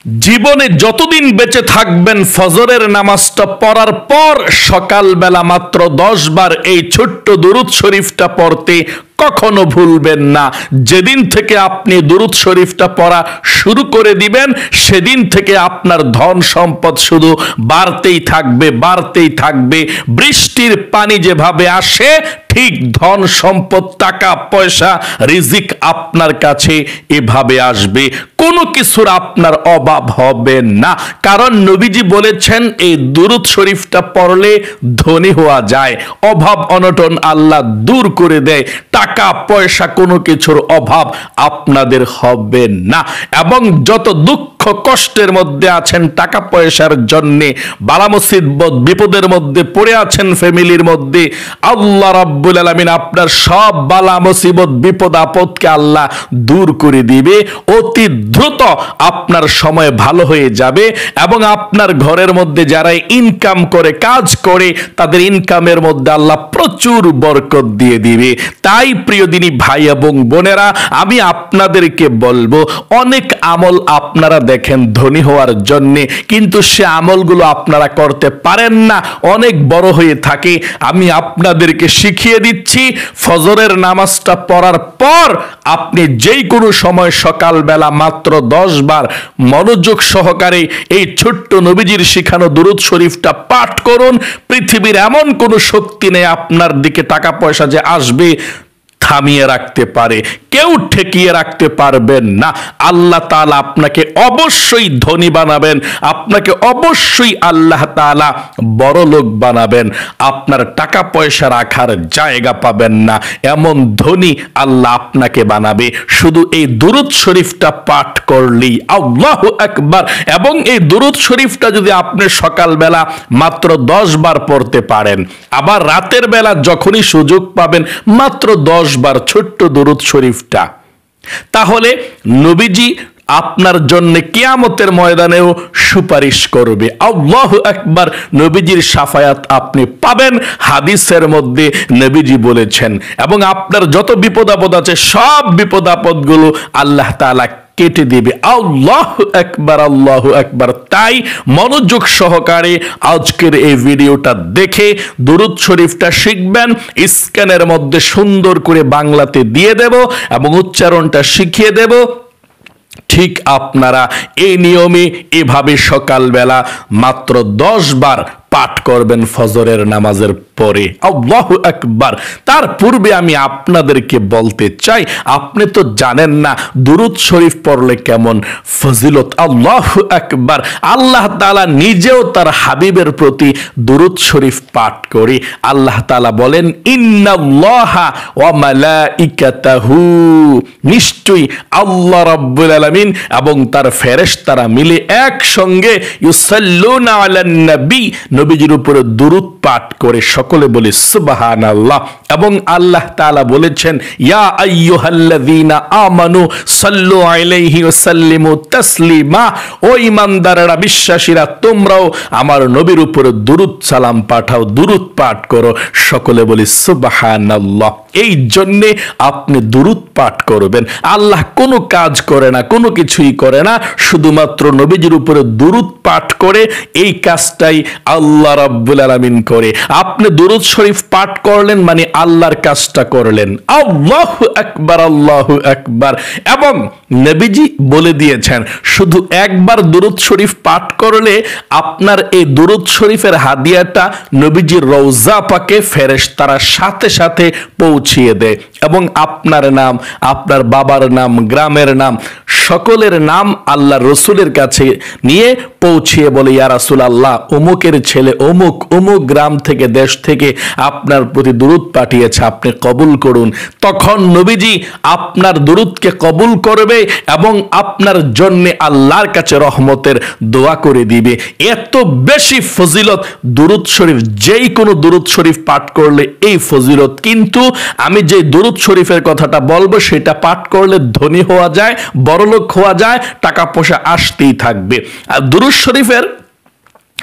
জীবনে যতদিন বেঁচে থাকবেন ফজরের নামাজটা পড়ার পর সকালবেলা মাত্র 10 বার এই ছোট্ট দুরূদ শরীফটা পড়তে কখনো ভুলবেন না। যেদিন থেকে আপনি দুরূদ শরীফটা পড়া শুরু করে দিবেন সেদিন থেকে আপনার ধন সম্পদ শুধু বাড়তেই থাকবে, বাড়তেই থাকবে। বৃষ্টির পানি যেভাবে আসে ঠিক ধন সম্পদ, টাকা পয়সা, রিজিক আপনার কাছে এভাবে আসবে। কোনো কিছুর আপনার অভাব হবে না, কারণ নবীজি বলেছেন এই দুরূদ শরীফটা পড়লে ধনী হওয়া যায়, অভাব অনটন আল্লাহ দূর করে দেয়, টাকা পয়সা কোনো কিছুর অভাব আপনাদের হবে না। এবং যত দুঃখ কষ্টের মধ্যে আছেন টাকা পয়সার জন্যে, বালা মুসিবত বিপদের মধ্যে পড়ে আছেন ফ্যামিলির মধ্যে, আল্লাহ রাব্বুল আলামিন আপনার সব বালা মুসিবত বিপদ আপদকে আল্লাহ দূর করে দিবে। অতি দ্রুত আপনার সময় ভালো হয়ে যাবে এবং আপনার ঘরের মধ্যে যারা ইনকাম করে, কাজ করে, তাদের ইনকামের মধ্যে আল্লাহ প্রচুর বরকত দিয়ে দিবে। তাই প্রিয় দিনী ভাই এবং বোনেরা, আমি আপনাদেরকে বলবো, অনেক আমল আপনারা দেখেন ধনী হওয়ার জন্য, কিন্তু সে আমলগুলো আপনারা করতে পারেন না, অনেক বড় হয়ে থাকে। আমি আপনাদেরকে শিখিয়ে দিচ্ছি, ফজরের নামাজটা পড়ার পর আপনি যেই কোনো সময় সকালবেলা মাত্র 10 বার মনোযোগ সহকারে এই ছোট্ট নবীজির শিখানো দুরূদ শরীফটা পাঠ করুন। পৃথিবীর এমন কোনো শক্তি নেই আপনার দিকে টাকা পয়সা যে আসবে থামিয়ে রাখতে পারে, কেউ ঠেকিয়ে রাখতে পারবেন না। আল্লাহ তাআলা আপনাকে অবশ্যই ধনী বানাবেন, আপনাকে অবশ্যই আল্লাহ তাআলা বড় লোক বানাবেন। আপনার টাকা পয়সা রাখার জায়গা পাবেন না, এমন ধনী আল্লাহ আপনাকে বানাবে শুধু এই দুরূদ শরীফটা পাঠ করলেই। আল্লাহু আকবার। এবং এই দুরূদ শরীফটা যদি আপনি সকালবেলা মাত্র 10 বার পড়তে পারেন, আবার রাতের বেলা যখনই সুযোগ পাবেন মাত্র 10 বার ছোট্ট দুরূদ শরীফটা, তাহলে নবীজি আপনার জন্য কিয়ামতের ময়দানেও সুপারিশ করবে। আল্লাহু আকবার। নবীজির শাফায়াত আপনি পাবেন, হাদিসের মধ্যে নবীজি বলেছেন। এবং আপনার যত বিপদ আপদ আছে সব বিপদ আপদগুলো আল্লাহ তাআলা কেটে দিবে। আল্লাহু আকবার, আল্লাহু আকবার। তাই মনোযোগ সহকারে আজকের এই ভিডিওটা দেখে দুরূদ শরীফটা শিখবেন। স্ক্যানের মধ্যে সুন্দর করে বাংলাতে দিয়ে দেব এবং উচ্চারণটা শিখিয়ে দেব। ঠিক আপনারা এই নিয়মে এভাবে সকালবেলা মাত্র 10 বার পাঠ করবেন ফজরের নামাজের পরে। আল্লাহু আকবার। তার পূর্বে আমি আপনাদেরকে বলতে চাই, আপনি তো জানেন না দুরূদ শরীফ পড়লে কেমন ফজিলত। আল্লাহু আকবার। আল্লাহ তাআলা নিজেও তার হাবিবের প্রতি দুরূদ শরীফ পাঠ করে। আল্লাহ তাআলা বলেন, ইন্নাল্লাহা ওয়া মালাইকাতাহু, নিশ্চয়ই আল্লাহ রাব্বুল আলামিন এবং তার ফেরেশতারা মিলে একসঙ্গে ইউসাল্লুনা আলান নবী, নবীজির উপরে দুরূদ পাঠ করে। সকলে বলি সুবহানাল্লাহ। এবং আল্লাহ তাআলা বলেছেন, ইয়া আইয়ুহাল্লাযীনা আমানু সাল্লু আলাইহি ওয়া সাল্লিমু তাসলিমা, ও ঈমানদারেরা, বিশ্বাসীরা, তোমরাও আমার নবীর উপরে দুরূদ সালাম পাঠাও, দুরূদ পাঠ করো। সকলে বলি সুবহানাল্লাহ। এই জন্যে আপনি দুরূদ পাঠ করবেন। আল্লাহ কোনো কাজ করে না, কোনো কিছুই করে না, শুধুমাত্র নবীজির উপরে দুরূদ পাঠ করে। এই কাজটাই আল্লাহ রাব্বুল আলামিন করে। আপনি দুরূদ শরীফ পাঠ করলেন মানে আল্লাহর কাজটা করলেন। আল্লাহু আকবার, আল্লাহু আকবার। এবং নবীজি বলে দিয়েছেন, শুধু একবার দুরূদ শরীফ পাঠ করলে আপনার এই দুরূদ শরীফের হাদিয়াটা নবীজির রওজা পাকে ফেরেশতারা সাথে সাথে পৌঁছিয়ে দেয়। এবং আপনার নাম, আপনার বাবার নাম, গ্রামের নাম, সকলের নাম আল্লাহ রসুলের কাছে নিয়ে পৌঁছিয়ে বলে, ইয়া রাসূলুল্লাহ, অমুকের ছেলে অমুক অমুক গ্রাম থেকে, দেশ থেকে আপনার প্রতি দুরূদ পাঠিয়েছে, আপনি কবুল করুন। তখন নবীজি আপনার দুরূদকে কবুল করবে এবং আপনার জন্য আল্লাহর কাছে রহমতের দোয়া করে দিবে। এত বেশি ফজিলত দুরূদ শরীফ, যেই কোনো দুরূদ শরীফ পাঠ করলে এই ফজিলত। কিন্তু আমি যে দুরূদ শরীফের কথাটা বলবো সেটা পাঠ করলে ধনী হওয়া যায়, বড়লোক হওয়া যায়, টাকা পয়সা আসতেই থাকবে। আর দুরূদ শরীফের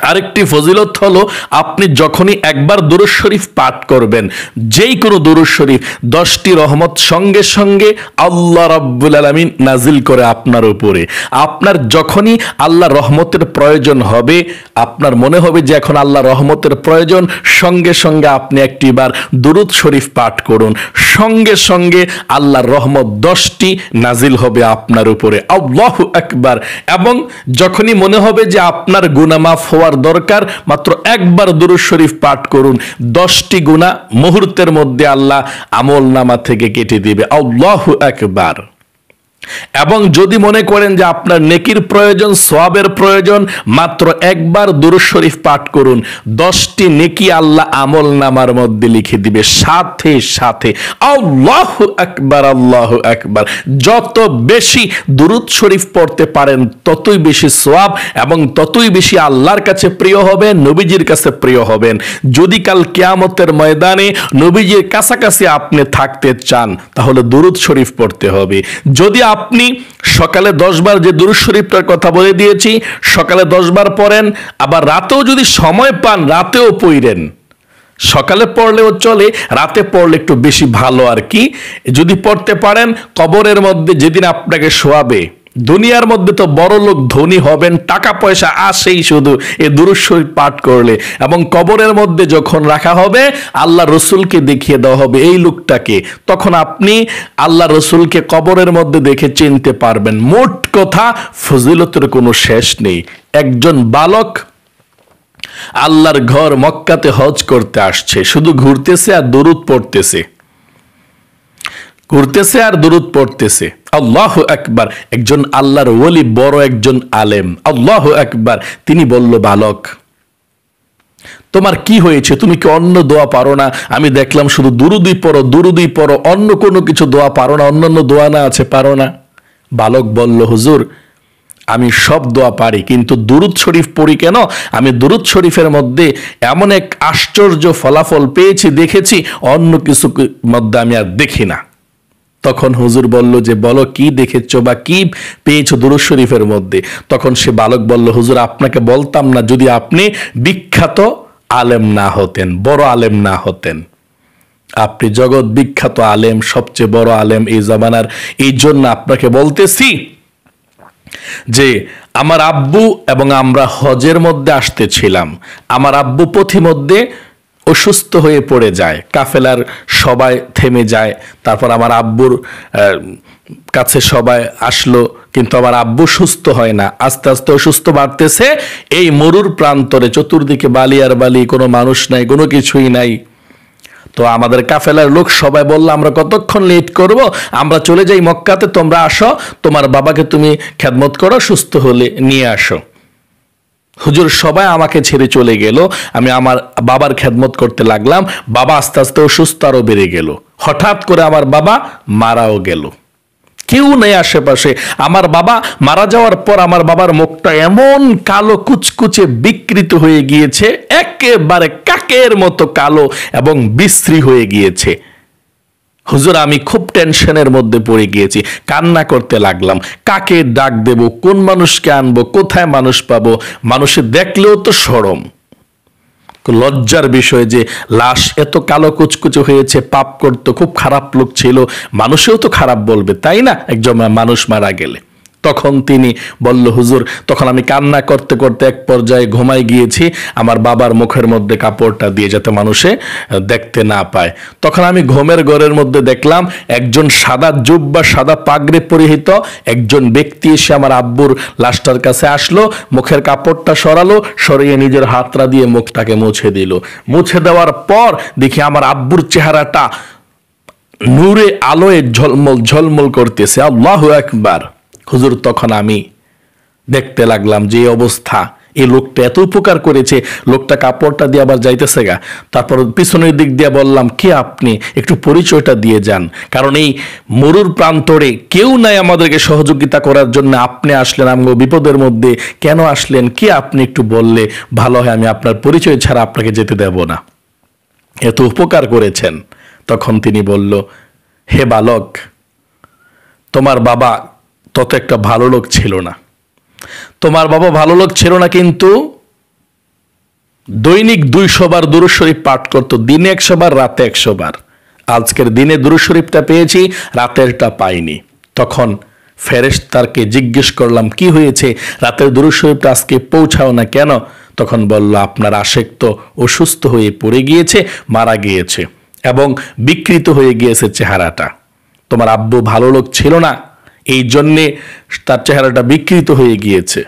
আরেকটি ফজিলত হলো, আপনি যখনই একবার দুরূদ শরীফ পাঠ করবেন, যেই কোনো দুরূদ শরীফ 10টি রহমত সঙ্গে সঙ্গে আল্লাহ রাব্বুল আলামিন নাজিল করে আপনার উপরে। আপনার যখনই আল্লাহ রহমতের প্রয়োজন হবে, আপনার মনে হবে যে এখন আল্লাহ রহমতের প্রয়োজন, সঙ্গে সঙ্গে আপনি একটিবার দুরূদ শরীফ পাঠ করুন, সঙ্গে সঙ্গে আল্লাহর রহমত 10টি নাজিল হবে আপনার উপরে। আল্লাহু আকবার। এবং যখনই মনে হবে যে আপনার গুনাহ মাফ হওয়ার দরকার, মাত্র একবার দুরূদ শরীফ পাঠ করুন, 10টি গুনাহ মুহূর্তের মধ্যে আল্লাহ আমলনামা থেকে কেটে দিবে। আল্লাহু আকবার। এবং যদি মনে করেন যে আপনার নেকির প্রয়োজন, সওয়াবের প্রয়োজন, মাত্র একবার দুরূদ শরীফ পাঠ করুন, 10টি নেকি আল্লাহ আমলনামার মধ্যে লিখে দিবে সাথে সাথে। আল্লাহু আকবার, আল্লাহু আকবার। যত বেশি দুরূদ শরীফ পড়তে পারেন ততই বেশি সওয়াব এবং ততই বেশি আল্লাহর কাছে প্রিয় হবেন, নবীজির কাছে প্রিয় হবেন। যদি কাল কিয়ামতের ময়দানে নবীজির কাছাকাছি আপনি থাকতে চান, তাহলে দুরূদ শরীফ পড়তে হবে। যদি আপনি সকালে 10 বার যে দুরূদ শরীফটার কথা বলে দিয়েছি, সকালে 10 বার পড়েন, আবার রাতেও যদি সময় পান রাতেও পড়েন। সকালে পড়লেও চলে, রাতে পড়লে একটু বেশি ভালো আর কি। যদি পড়তে পারেন, কবরের মধ্যে যেদিন আপনাকে শোয়াবে, দুনিয়ার মধ্যে তো বড় লোক ধনী হবেন, টাকা পয়সা আসেই শুধু এই দুরূদ শরীফ পাঠ করলে, এবং কবরের মধ্যে যখন রাখা হবে আল্লাহ রসুলকে দেখিয়ে দেওয়া হবে এই লোকটাকে, তখন আপনি আল্লাহ রসুলকে কবরের মধ্যে দেখে চিনতে পারবেন। মোট কথা ফজিলতের কোনো শেষ নেই। একজন বালক আল্লাহর ঘর মক্কাতে হজ করতে আসছে, শুধু ঘুরতেছে আর দুরূদ পড়তেছে, ঘুরতেছে আর দুরূদ পড়তেছে। আল্লাহু আকবার। একজন আল্লাহর ওলি, বড় একজন আলেম, আল্লাহু আকবার। তিনি বলল, বালক তোমার কি হয়েছে? তুমি কি অন্য দোয়া পারো না? আমি দেখলাম শুধু দুরূদই পড়ো, দুরূদই পড়ো, অন্য কোনো কিছু দোয়া পারো না? অন্যান্য দোয়া না আছে, পারো না? বালক বলল, হুজুর আমি সব দোয়া পারি, কিন্তু দুরূদ শরীফ পড়ি কেন? আমি দুরূদ শরীফের মধ্যে এমন এক আশ্চর্য ফলাফল পেয়েছি, দেখেছি, অন্য কিছু মধ্যে আমি আর দেখি না। তখন হুজুর বলল যে, বলো কি দেখেছো বা কি পেয়েছো দুরূদ শরীফের মধ্যে? তখন সে বালক বলল, হুজুর আপনাকে বলতাম না যদি আপনি বিখ্যাত আলেম না হতেন, বড় আলেম না হতেন। আপনি জগৎ বিখ্যাত আলেম, সবচেয়ে বড় আলেম এই জামানার। এই জন্য আপনাকে বলতেছি যে আমার আব্বু এবং আমরা হজের মধ্যে আসতেছিলাম, আমার আব্বু পথিমধ্যে অসুস্থ হয়ে পড়ে যায়, কাফেলার সবাই থেমে যায়। তারপর আমার আব্বুর কাছে সবাই আসলো, কিন্তু আমার আব্বু সুস্থ হয় না, আস্তে আস্তে অসুস্থ বাড়তেছে। এই মরুর প্রান্তরে চতুর্দিকে বালি আর বালি, কোনো মানুষ নাই, কোনো কিছুই নাই। তো আমাদের কাফেলার লোক সবাই বলল, আমরা কতক্ষণ লেট করব, আমরা চলে যাই মক্কাতে, তোমরা আসো, তোমার বাবাকে তুমি খেদমত করো, সুস্থ হলে নিয়ে আসো। হুজুর সবাই আমাকে ছেড়ে চলে গেল, আমি আমার বাবার খেদমত করতে লাগলাম। বাবা আস্তে আস্তে অসুস্থ আরো বেড়ে গেল। হঠাৎ করে আমার বাবা মারাও গেল, কেউ নেই আশেপাশে। আমার বাবা মারা যাওয়ার পর আমার বাবার মুখটা এমন কালো কুচকুচে বিকৃত হয়ে গিয়েছে, একেবারে কাকের মতো কালো এবং বিশ্রী হয়ে গিয়েছে। হুজুর আমি খুব টেনশনের মধ্যে পড়ে গিয়েছি, কান্না করতে লাগলাম। কাকে ডাক দেব, কোন মানুষকে আনবো, কোথায় মানুষ পাবো? মানুষে দেখলেও তো শরম, লজ্জার বিষয় যে লাশ এত কালো কুচকুচে হয়েছে, পাপ করতো, খুব খারাপ লোক ছিল, মানুষেও তো খারাপ বলবে, তাই না, একজন মানুষ মারা গেলে। তখন তিনি বলল, হুজুর, তখন আমি কান্না করতে করতে এক পর্যায়ে ঘুমাই গিয়েছি, আমার বাবার মুখের মধ্যে কাপড়টা দিয়ে যাতে মানুষে দেখতে না পায়। তখন আমি ঘুমের ঘরের মধ্যে দেখলাম একজন সাদা জুব্বা, সাদা পাগড়ি পরিহিত একজন ব্যক্তি এসে আমার আব্বুর লাশটার কাছে আসলো, মুখের কাপড়টা সরালো, সরিয়ে নিজের হাতটা দিয়ে মুখটাকে মুছে দিল। মুছে দেওয়ার পর দেখি আমার আব্বুর চেহারাটা নূরে আলোয় ঝলমল ঝলমল করতেছে। আল্লাহু আকবার। হুজুর তখন আমি দেখতে লাগলাম যে অবস্থা, এই লোকটা এত উপকার করেছে, লোকটা কাপড়টা দিয়ে আবার যাইতেছে গা। তারপর পিছনের দিক দিয়ে বললাম, কে আপনি, একটু পরিচয়টা দিয়ে যান, কারণ এই মরুর প্রান্তরে কেউ নাই আমাদেরকে সহযোগিতা করার জন্য, আপনি আসলেন আমগো বিপদের মধ্যে, কেন আসলেন, কে আপনি, একটু বললে ভালো হয়, আমি আপনার পরিচয় ছাড়া আপনাকে যেতে দেব না, এত উপকার করেছেন। তখন তিনি বলল, হে বালক, তোমার বাবা তত একটা ভালো লোক ছিল না, তোমার বাবা ভালো লোক ছিল না, কিন্তু দৈনিক 200 বার দুরূদ শরীফ পাঠ করত, দিনে 100 বার, রাতে 100 বার। আজকের দিনে দুরূদ শরীফটা পেয়েছি, রাতেরটা পাইনি। তখন ফেরেশতাকে জিজ্ঞেস করলাম, কি হয়েছে, রাতের দুরূদ শরীফটা আজকে পৌঁছাও না কেন? তখন বলল, আপনার আশেক তো অসুস্থ হয়ে পড়ে গিয়েছে, মারা গিয়েছে এবং বিকৃত হয়ে গিয়েছে চেহারাটা। তোমার আব্বু ভালো লোক ছিল না, এই জন্যে তার চেহারাটা বিকৃত হয়ে গিয়েছে।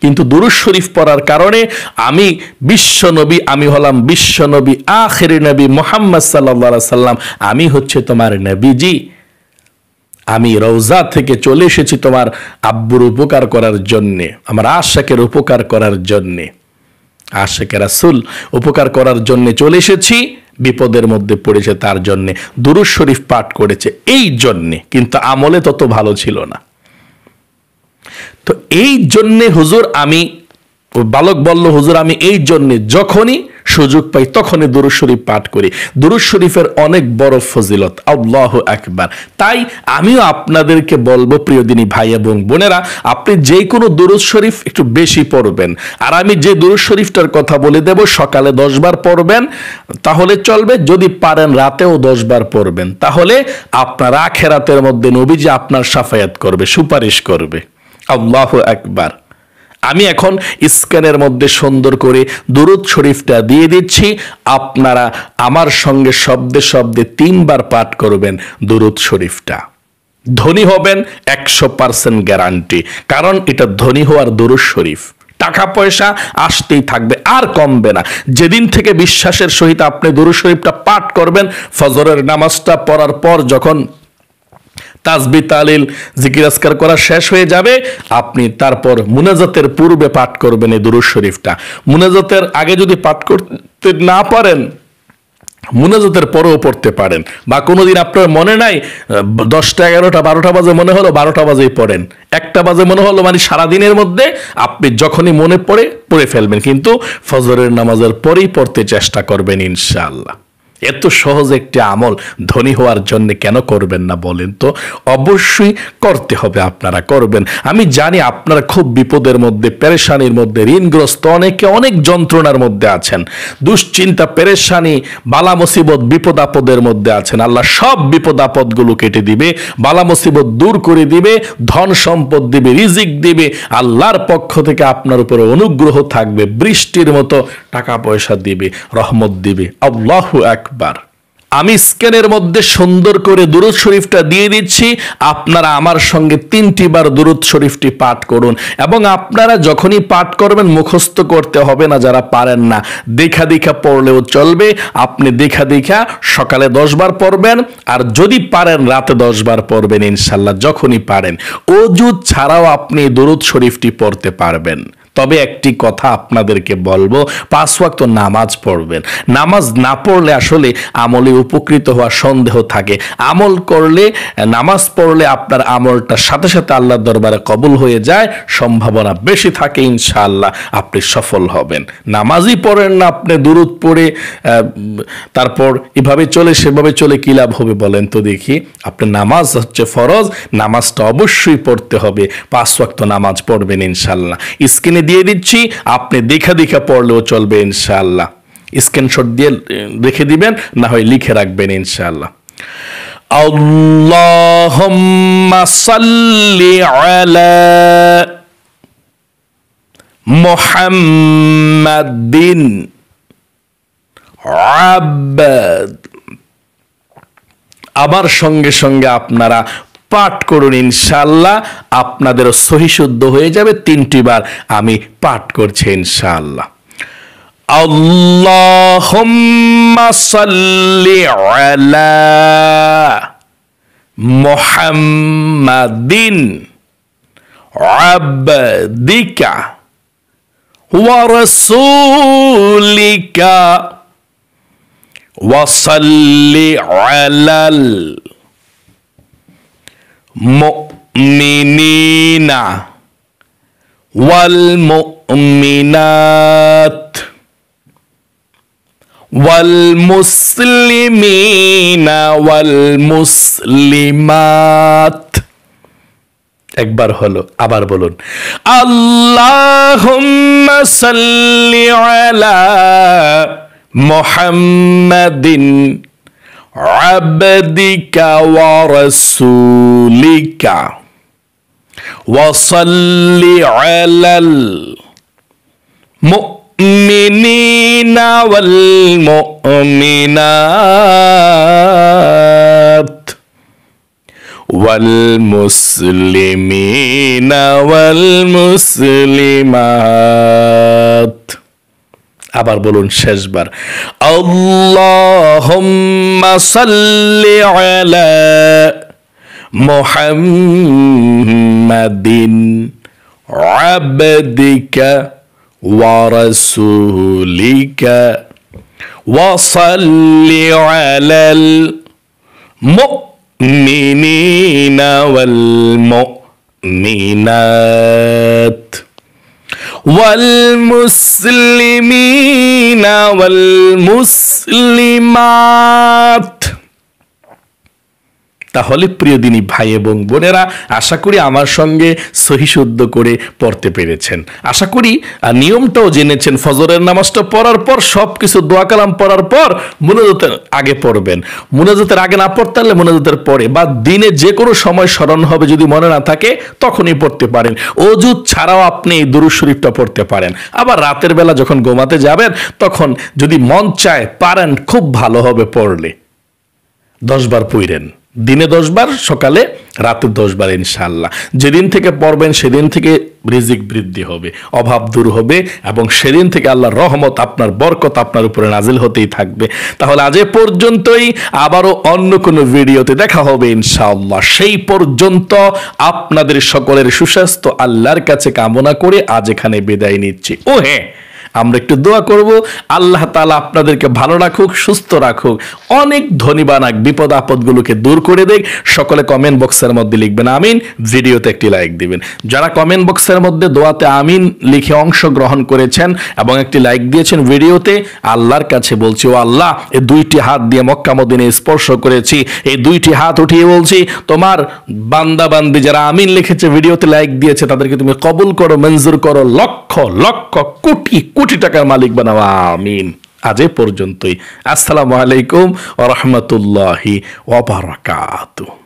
কিন্তু দুরূদ শরীফ পড়ার কারণে আমি বিশ্বনবী, আমি হলাম বিশ্বনবী, আখির নবী মুহাম্মদ সাল্লাল্লাহু আলাইহি সাল্লাম, আমি হচ্ছে তোমার নবীজি। আমি রওজা থেকে চলে এসেছি তোমার আব্বুর উপকার করার জন্যে, আমার আশেকের উপকার করার জন্যে, আশেকে রাসূল উপকার করার জন্যে চলে এসেছি। বিপদের মধ্যে পড়েছে তার জন্যে দুরূদ শরীফ পাঠ করেছে, এই জন্যে। কিন্তু আমলে তত ভালো ছিল না। তো এই জন্যে হুজুর, আমি বালক বলল, হুজুর আমি এই জন্যে যখনই সুযোগ পাই তখনই দুরূদ শরীফ পাঠ করি। দুরূদ শরীফের অনেক বড় ফজিলত, আল্লাহু আকবার। তাই আমিও আপনাদেরকে বলবো, প্রিয় দিনী ভাই এবং বোনেরা, আপনি যে কোনো দুরূদ শরীফ একটু বেশি পড়বেন। আর আমি যে দুরূদ শরীফটার কথা বলে দেব, সকালে 10 বার পড়বেন তাহলে চলবে, যদি পারেন রাতেও 10 বার পড়বেন, তাহলে আপনার আখিরাতের মধ্যে নবীজি আপনার শাফায়াত করবে, সুপারিশ করবে। আল্লাহু আকবার। আমি এখন স্ক্যানের মধ্যে সুন্দর করে দুরূদ শরীফটা দিয়ে দিচ্ছি, আপনারা আমার সঙ্গে শব্দে শব্দে 3 বার পাঠ করবেন দুরূদ শরীফটা। ধনী হবেন 100% গ্যারান্টি, কারণ এটা ধনী হওয়ার দুরূদ শরীফ। টাকা পয়সা আসতেই থাকবে, আর কমবে না। যেদিন থেকে বিশ্বাসের সহিত আপনি দুরূদ শরীফটা পাঠ করবেন, ফজরের নামাজটা পড়ার পর যখন তাসবিহ তাহলিল জিকির আজকার করা শেষ হয়ে যাবে, আপনি তারপর মুনাজাতের পূর্বে পাঠ করবেন এই দুরূদ শরীফটা। মুনাজাতের আগে যদি পাঠ করতে না পারেন, মুনাজাতের পরেও পড়তে পারেন। বা কোনোদিন আপনার মনে নাই, 10টা 11টা 12টা বাজে মনে হলো, 12টা বাজেই পড়েন, 1টা বাজে মনে হলো, মানে সারাদিনের মধ্যে আপনি যখনই মনে পড়ে ফেলবেন, কিন্তু ফজরের নামাজের পরেই পড়তে চেষ্টা করবেন ইনশাআল্লাহ। এত সহজ একটি আমল ধনী হওয়ার জন্য কেন করবেন না বলেন তো? অবশ্যই করতে হবে, আপনারা করবেন। আমি জানি আপনারা খুব বিপদের মধ্যে, পেরেশানির মধ্যে, ঋণগ্রস্ত, অনেকে অনেক যন্ত্রণার মধ্যে আছেন, দুশ্চিন্তা, পেরেশানি, বালা মুসিবত, বিপদ আপদের মধ্যে আছেন। আল্লাহ সব বিপদ আপদগুলো কেটে দিবে, বালা মুসিবত দূর করে দিবে, ধন সম্পদ দিবে, রিজিক দিবে। আল্লাহর পক্ষ থেকে আপনার উপরে অনুগ্রহ থাকবে, বৃষ্টির মতো টাকা পয়সা দিবে, রহমত দিবে। আল্লাহু আকবার। আমি স্ক্যানের মধ্যে সুন্দর করে দুরূদ শরীফটা দিয়ে দিচ্ছি, আপনারা আমার সঙ্গে 3টি বার দুরূদ শরীফটি পাঠ করুন। এবং আপনারা যখনই পাঠ করবেন মুখস্থ করতে হবে না, যারা পারেন না দেখা দেখা পড়লেও চলবে। আপনি দেখা দেখা সকালে 10 বার পড়বেন, আর যদি পারেন রাতে 10 বার পড়বেন ইনশাল্লাহ, যখনই পারেন। ওযু ছাড়াও আপনি দুরূদ শরীফটি পড়তে পারবেন। তবে একটি কথা আপনাদেরকে বলবো, 5 ওয়াক্ত নামাজ পড়বেন। নামাজ না পড়লে আসলে আমলে উপকৃত হওয়ার সন্দেহ থাকে। আমল করলে, নামাজ পড়লে আপনার আমলটা সাথে সাথে আল্লাহর দরবারে কবুল হয়ে যায়, সম্ভাবনা বেশি থাকে ইনশাআল্লাহ আপনি সফল হবেন। নামাজই পড়েন না আপনি, দুরূদ পড়ে তারপর এভাবে চলে সেভাবে চলে, কি লাভ হবে বলেন তো দেখি? আপনি নামাজ হচ্ছে ফরজ, নামাজটা অবশ্যই পড়তে হবে। 5 ওয়াক্ত নামাজ পড়বেন ইনশাআল্লাহ। স্ক্রিনে দিয়ে দিচ্ছি, আপনি দেখা দেখা পড়লেও চলবে ইনশাআল্লাহ। স্ক্রিনশট দিয়ে রেখে দিবেন, না হয় লিখে রাখবেন ইনশাআল্লাহ। আল্লাহুম্মা সাল্লি আলা মুহাম্মাদিন আবদ। আবার সঙ্গে সঙ্গে আপনারা পাঠ করুন ইনশাআল্লাহ, আপনাদের সহি শুদ্ধ হয়ে যাবে। 3টি বার আমি পাঠ করছি ইনশাআল্লাহ। আল্লাহুম্মা সাল্লি আলা মুহাম্মাদিন আবদিকা ওয়া রাসূলিকা ওয়া সাল্লি আলাল মুমিনিনা ওয়াল মুমিনাত ওয়াল মুসলিমিনা ওয়াল মুসলিমাত। একবার হলো, আবার বলুন আল্লাহুম্মা সাল্লি আলা মুহাম্মাদিন আবদিকা ওয়া রাসূলিকা ওয়া সাল্লি আলাল মুমিনিনা ওয়াল মুমিনাত ওয়াল মুসলিমিনা ওয়াল মুসলিমাত। আবার বলুন শেষবার আল্লাহুম্মা সাল্লি আলা মুহাম্মাদিন আবদিকা ওয়া রাসূলিকা ওয়া সাল্লি আলাল মুমিনিনা ওয়াল মুমিনাত ওয়াল মুসলিমিনা ওয়াল মুসলিমাত। তাহলে প্রিয় দিনী ভাই এবং বোনেরা, আশা করি আমার সঙ্গে সহি শুদ্ধ করে পড়তে পেরেছেন। আশা করি নিয়মটাও জেনেছেন। ফজরের নামাজটা পড়ার পর সবকিছু দোয়া কালাম পড়ার পর মুনাজাতের আগে পড়বেন। মুনাজাতের আগে না পড়তে পারলে মুনাজাতের পরে বা দিনে যে কোনো সময় স্মরণ হবে, যদি মনে না থাকে তখনই পড়তে পারেন। অজু ছাড়াও আপনি এই দুরূদ শরীফটা পড়তে পারেন। আবার রাতের বেলা যখন ঘুমাতে যাবেন তখন যদি মন চায় পারেন, খুব ভালো হবে পড়লে। 10 বার পড়েন, দিনে 10 বার, সকালে রাতে 10 বার ইনশাআল্লাহ। যেদিন থেকে পড়বেন সেদিন থেকে রিজিক বৃদ্ধি হবে, অভাব দূর হবে এবং সেদিন থেকে আল্লাহর রহমত, আপনার বরকত আপনার উপরে নাজিল হতেই থাকবে। তাহলে আজ এ পর্যন্তই, আবারও অন্য কোনো ভিডিওতে দেখা হবে ইনশাআল্লাহ। সেই পর্যন্ত আপনাদের সকলের সুস্বাস্থ্য আল্লাহর কাছে কামনা করে আজ এখানে বিদায় নিচ্ছি। ও হ্যাঁ, আমরা একটু দোয়া করব, আল্লাহ তাআলা আপনাদেরকে ভালো রাখুক, সুস্থ রাখুক, অনেক ধনী বানাক, বিপদ আপদগুলোকে দূর করে দেখ। সকলে কমেন্ট বক্সের মধ্যে লিখবেন আমিন, ভিডিওতে একটি লাইক দিবেন। যারা কমেন্ট বক্সের মধ্যে দোয়াতে আমিন লিখে অংশগ্রহণ করেছেন এবং একটি লাইক দিয়েছেন ভিডিওতে, আল্লাহর কাছে বলছি, ও আল্লাহ, এই 2টি হাত দিয়ে মক্কা মদিনা স্পর্শ করেছি, এই 2টি হাত উঠিয়ে বলছি, তোমার বান্দা বান্দি যারা আমিন লিখেছে, ভিডিওতে লাইক দিয়েছে, তাদেরকে তুমি কবুল করো, মঞ্জুর করো, লক্ষ লক্ষ কোটি কোটি টাকার মালিক বানাও, আমিন। আজ এ পর্যন্তই। আসসালামু আলাইকুম ওয়া রাহমাতুল্লাহি ওয়া বারাকাতুহু।